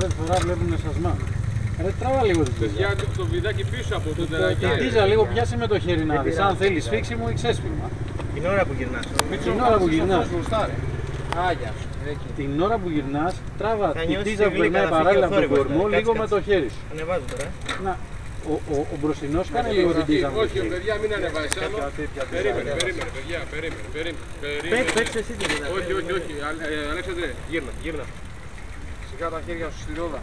πρώτη φορά βλέπουν εσασμά. Ρε τράβα λίγο την τίζα. Για το βιδάκι πίσω από το τεράκι. Την τίζα λίγο πιάσε με το χέρι να δεις, αν θέλεις σφίξιμο ή ξέσφυγμα. Την ώρα που γυρνάς. Την ώρα που γυρνάς. Άγια. Την ώρα που γυρνάς, τράβα Θα την νιώσεις τίζα τη που γλύκα περνάει να φύγει παράλληλα ο από τον θόρυβος, κορμό, κάτσε, λίγο με κάτσε. το χέρι σου. Ανεβάζω τώρα. Να, ο μπροστινός κάνε λίγο την τίζα με το Όχι, χέρι. παιδιά, μην ανεβάσεις άλλο. Περίμενε, παιδιά, περίμενε. Παίξε εσύ την γλύκα. Όχι, Αλέξανδρε, γύρνα. Σιγά τα χέρια σου στη ρόδα.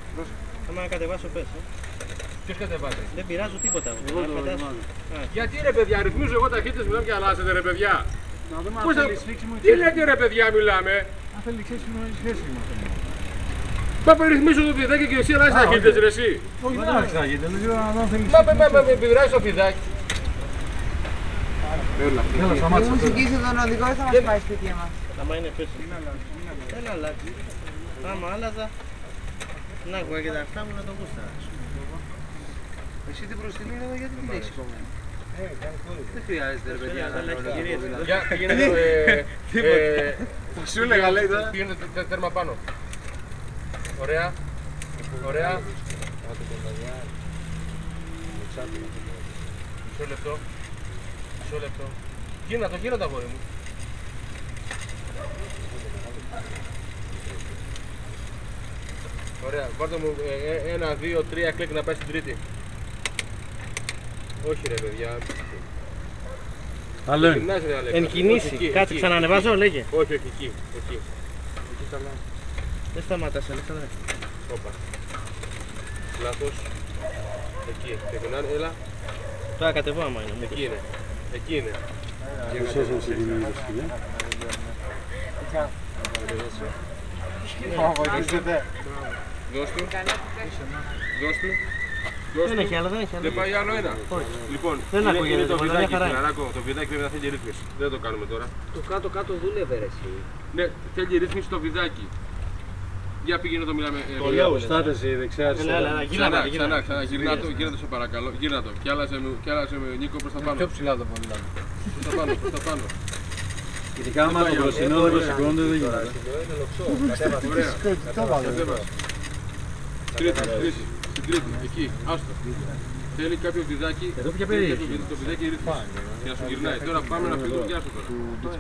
Άμα να κατεβάσω πες. Ποιος κατεβάζει? Δεν πειράζω τίποτα. Εγώ το ρημάζω. Γιατί ρε παιδιά, ρυθμίζω εγώ ταχύτητες μιλάμε και αλλάζετε ρε παιδιά. Να δούμε Πώς αν θα- θέλεις σφίξιμο ή Τι λέτε ρε παιδιά μιλάμε. Αν θέλεις ξέσφυγμα ή σχέσιμο. Μα ρυθμίζω το πηδάκι και εσύ αλλάζεις ταχύτητες ρε εσύ. Όχι, δεν άρχισα να γίνεται, λέω αν θέλεις Με πηδράζει το πηδάκι. Έλα, σταμάτησα. Μου συγκίσει τον οδηγό ή θα μας πάει σπίτι μας. Άμα είναι πίσω. Δεν αλλάζει. Άμα άλλαζα. Να έχω και τα αυτά μου να το γούσταρα. Εσύ την προστινή εδώ γιατί την έχεις κομμένη. Δεν χρειάζεται ρε παιδιά να είναι Για πήγαινε Σου έλεγα λέει τώρα. πήγαινε τέρμα πάνω. Ωραία. Μισό λεπτό. Γύρνα το αγόρι μου. Ωραία, πάρτε μου 1, 2, 3 κλικ να πάει στην τρίτη. Όχι ρε παιδιά. Άλλο είναι. Γυμνάζει ρε Αλέξανδρε. Εν κινήσει. Όχι, Κάτσε εκεί. ξανανεβάζω, λέγε. Όχι, εκεί. Εκεί καλά. Δεν σταματάς, Αλέξανδρε. Όπα. Λάθος. Εκεί. Έλα. Τώρα κατεβώ άμα είναι. Εκεί είναι. Προσέξτε σε την ίδια. Δώσ' του. Δεν έχει άλλο, δεν έχει άλλο. Δεν πάει άλλο ένα. Λοιπόν, Δεν ακούγεται, είναι το τίποτα, βιδάκι, μια χαρά είναι. φιλαράκο. Το βιδάκι πρέπει να θέλει ρύθμιση. Δεν το κάνουμε τώρα. Το κάτω-κάτω δούλευε ρε εσύ. Ναι, θέλει ρύθμιση το βιδάκι. Για πήγαινε το μιλάμε. Το λέω. Προστάτες η δεξιά αριστερά. Έλα, Ξανά, γυρνά το σε παρακαλώ. Γύρνα το. Κι άλλασε με Νίκο προς τα πάνω. Πιο ψηλά το μιλάμε. Προς τα πάνω. Ειδικά άμα το μπροστινό δεν το σηκώνεται δεν γίνεται. Ωραία. Κατέβασε. Τρίτη. Στην τρίτη. Εκεί. Άστο. Θέλει κάποιο βιδάκι. Εδώ ποια θέλει περιέχει. Το βιδάκι ρύθμιση. Για να σου γυρνάει. Τώρα πάμε να φύγουμε. Γεια σου τώρα.